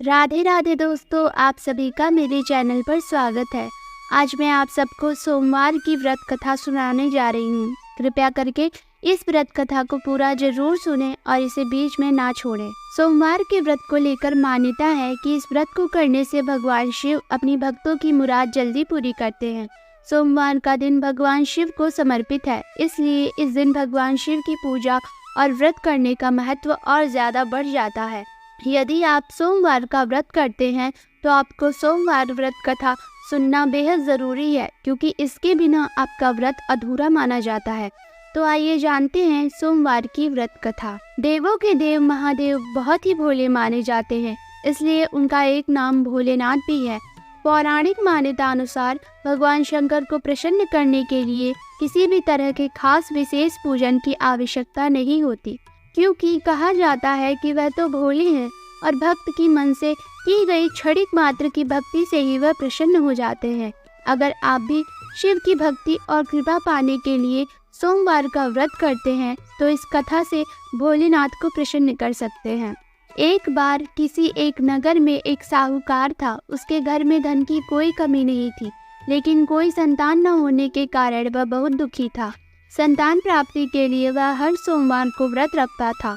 राधे राधे दोस्तों, आप सभी का मेरे चैनल पर स्वागत है। आज मैं आप सबको सोमवार की व्रत कथा सुनाने जा रही हूँ। कृपया करके इस व्रत कथा को पूरा जरूर सुनें और इसे बीच में ना छोड़ें। सोमवार के व्रत को लेकर मान्यता है कि इस व्रत को करने से भगवान शिव अपनी भक्तों की मुराद जल्दी पूरी करते हैं। सोमवार का दिन भगवान शिव को समर्पित है, इसलिए इस दिन भगवान शिव की पूजा और व्रत करने का महत्व और ज्यादा बढ़ जाता है। यदि आप सोमवार का व्रत करते हैं तो आपको सोमवार व्रत कथा सुनना बेहद ज़रूरी है, क्योंकि इसके बिना आपका व्रत अधूरा माना जाता है। तो आइए जानते हैं सोमवार की व्रत कथा। देवों के देव महादेव बहुत ही भोले माने जाते हैं, इसलिए उनका एक नाम भोलेनाथ भी है। पौराणिक मान्यता अनुसार भगवान शंकर को प्रसन्न करने के लिए किसी भी तरह के खास विशेष पूजन की आवश्यकता नहीं होती, क्योंकि कहा जाता है कि वह तो भोले हैं और भक्त की मन से की गई क्षणिक मात्र की भक्ति से ही वह प्रसन्न हो जाते हैं। अगर आप भी शिव की भक्ति और कृपा पाने के लिए सोमवार का व्रत करते हैं तो इस कथा से भोलेनाथ को प्रसन्न कर सकते हैं। एक बार किसी एक नगर में एक साहूकार था। उसके घर में धन की कोई कमी नहीं थी, लेकिन कोई संतान न होने के कारण वह बहुत दुखी था। संतान प्राप्ति के लिए वह हर सोमवार को व्रत रखता था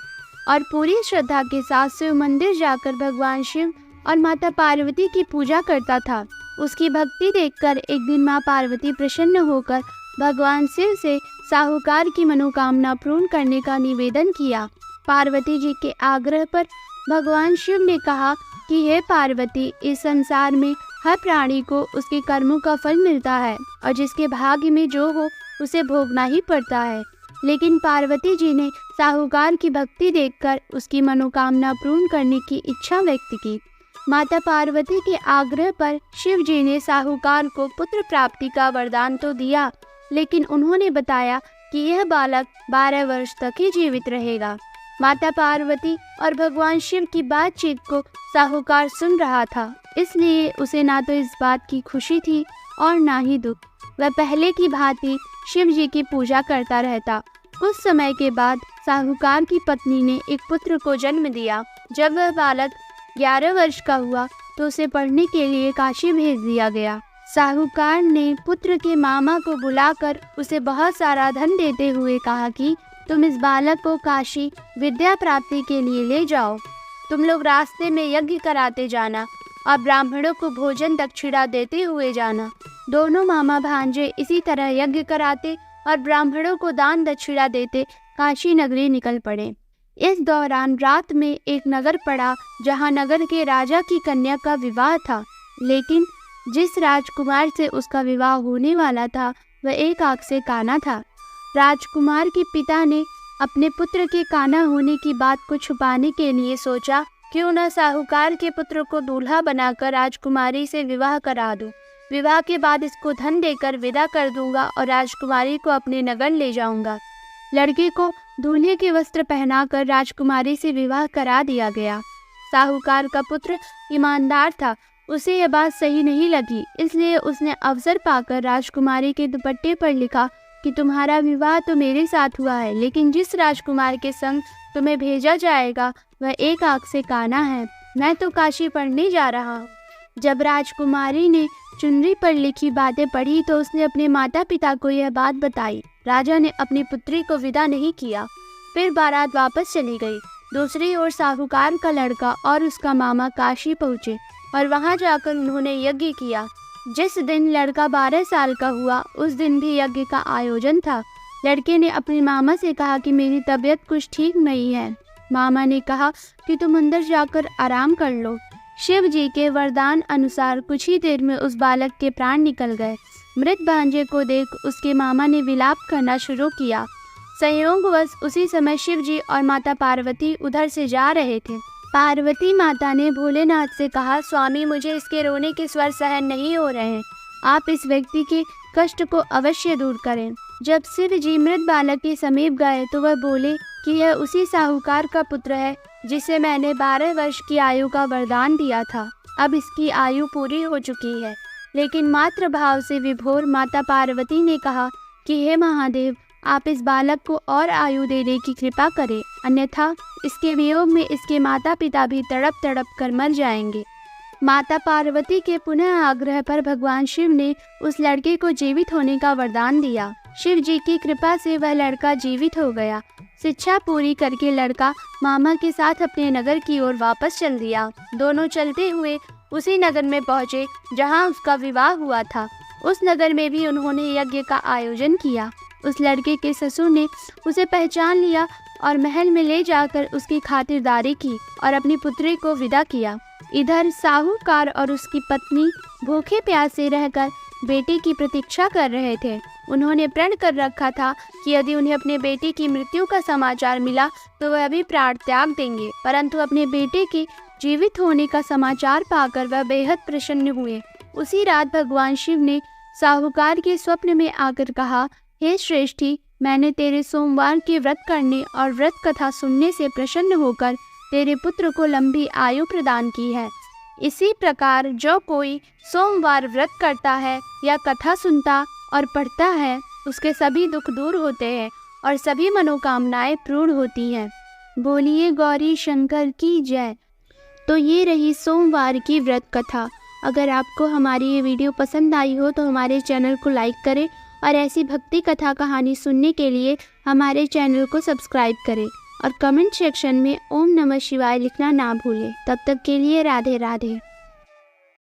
और पूरी श्रद्धा के साथ शिव मंदिर जाकर भगवान शिव और माता पार्वती की पूजा करता था। उसकी भक्ति देखकर एक दिन माँ पार्वती प्रसन्न होकर भगवान शिव से साहूकार की मनोकामना पूर्ण करने का निवेदन किया। पार्वती जी के आग्रह पर भगवान शिव ने कहा कि हे पार्वती, इस संसार में हर प्राणी को उसके कर्मों का फल मिलता है और जिसके भाग्य में जो हो उसे भोगना ही पड़ता है। लेकिन पार्वती जी ने साहूकार की भक्ति देखकर उसकी मनोकामना पूर्ण करने की इच्छा व्यक्त की। माता पार्वती के आग्रह पर शिव जी ने साहूकार को पुत्र प्राप्ति का वरदान तो दिया, लेकिन उन्होंने बताया कि यह बालक 12 वर्ष तक ही जीवित रहेगा। माता पार्वती और भगवान शिव की बातचीत को साहूकार सुन रहा था, इसलिए उसे ना तो इस बात की खुशी थी और ना ही दुख। वह पहले की भांति शिव जी की पूजा करता रहता। कुछ समय के बाद साहूकार की पत्नी ने एक पुत्र को जन्म दिया। जब वह बालक 11 वर्ष का हुआ तो उसे पढ़ने के लिए काशी भेज दिया गया। साहूकार ने पुत्र के मामा को बुलाकर उसे बहुत सारा धन देते हुए कहा कि तुम इस बालक को काशी विद्या प्राप्ति के लिए ले जाओ। तुम लोग रास्ते में यज्ञ कराते जाना और ब्राह्मणों को भोजन दक्षिणा देते हुए जाना। दोनों मामा भांजे इसी तरह यज्ञ कराते और ब्राह्मणों को दान दक्षिणा देते काशी नगरी निकल पड़े। इस दौरान रात में एक नगर पड़ा जहां नगर के राजा की कन्या का विवाह था, लेकिन जिस राजकुमार से उसका विवाह होने वाला था वह एक आंख से काना था। राजकुमार के पिता ने अपने पुत्र के काना होने की बात को छुपाने के लिए सोचा, क्यों न साहूकार के पुत्र को दूल्हा बनाकर राजकुमारी से विवाह करा दूं। विवाह के बाद इसको धन देकर विदा कर दूंगा और राजकुमारी को अपने नगर ले जाऊंगा। लड़के को दूल्हे के वस्त्र पहनाकर राजकुमारी से विवाह करा दिया गया। साहूकार का पुत्र ईमानदार था, उसे यह बात सही नहीं लगी, इसलिए उसने अवसर पाकर राजकुमारी के दुपट्टे पर लिखा कि तुम्हारा विवाह तो मेरे साथ हुआ है, लेकिन जिस राजकुमार के संग तुम्हें भेजा जाएगा वह एक आंख से काना है। मैं तो काशी पढ़ने जा रहा हूँ। जब राजकुमारी ने चुनरी पर लिखी बातें पढ़ी तो उसने अपने माता पिता को यह बात बताई। राजा ने अपनी पुत्री को विदा नहीं किया, फिर बारात वापस चली गई। दूसरी ओर साहूकार का लड़का और उसका मामा काशी पहुँचे और वहाँ जाकर उन्होंने यज्ञ किया। जिस दिन लड़का 12 साल का हुआ उस दिन भी यज्ञ का आयोजन था। लड़के ने अपने मामा से कहा कि मेरी तबीयत कुछ ठीक नहीं है। मामा ने कहा कि तुम अंदर जाकर आराम कर लो। शिव जी के वरदान अनुसार कुछ ही देर में उस बालक के प्राण निकल गए। मृत भांजे को देख उसके मामा ने विलाप करना शुरू किया। संयोगवश उसी समय शिव जी और माता पार्वती उधर से जा रहे थे। पार्वती माता ने भोलेनाथ से कहा, स्वामी, मुझे इसके रोने के स्वर सहन नहीं हो रहे हैं, आप इस व्यक्ति के कष्ट को अवश्य दूर करें। जब शिव जी मृत बालक के समीप गए तो वह बोले कि यह उसी साहूकार का पुत्र है जिसे मैंने 12 वर्ष की आयु का वरदान दिया था। अब इसकी आयु पूरी हो चुकी है। लेकिन मातृ भाव से विभोर माता पार्वती ने कहा कि हे महादेव, आप इस बालक को और आयु देने की कृपा करें। अन्यथा इसके वियोग में इसके माता पिता भी तड़प तड़प कर मर जाएंगे। माता पार्वती के पुनः आग्रह पर भगवान शिव ने उस लड़के को जीवित होने का वरदान दिया। शिव जी की कृपा से वह लड़का जीवित हो गया। शिक्षा पूरी करके लड़का मामा के साथ अपने नगर की ओर वापस चल दिया। दोनों चलते हुए उसी नगर में पहुँचे जहाँ उसका विवाह हुआ था। उस नगर में भी उन्होंने यज्ञ का आयोजन किया। उस लड़के के ससुर ने उसे पहचान लिया और महल में ले जाकर उसकी खातिरदारी की और अपनी पुत्री को विदा किया। इधर साहूकार और उसकी पत्नी भूखे प्यासे रहकर बेटे की प्रतीक्षा कर रहे थे। उन्होंने प्रण कर रखा था कि यदि उन्हें अपने बेटे की मृत्यु का समाचार मिला तो वह अभी प्राण त्याग देंगे, परंतु अपने बेटे के जीवित होने का समाचार पाकर वह बेहद प्रसन्न हुए। उसी रात भगवान शिव ने साहूकार के स्वप्न में आकर कहा, हे श्रेष्ठी, मैंने तेरे सोमवार के व्रत करने और व्रत कथा सुनने से प्रसन्न होकर तेरे पुत्र को लंबी आयु प्रदान की है। इसी प्रकार जो कोई सोमवार व्रत करता है या कथा सुनता और पढ़ता है उसके सभी दुख दूर होते हैं और सभी मनोकामनाएं पूर्ण होती हैं। बोलिए गौरी शंकर की जय। तो ये रही सोमवार की व्रत कथा। अगर आपको हमारी ये वीडियो पसंद आई हो तो हमारे चैनल को लाइक करें और ऐसी भक्ति कथा कहानी सुनने के लिए हमारे चैनल को सब्सक्राइब करें और कमेंट सेक्शन में ओम नमः शिवाय लिखना ना भूलें। तब तक के लिए राधे राधे।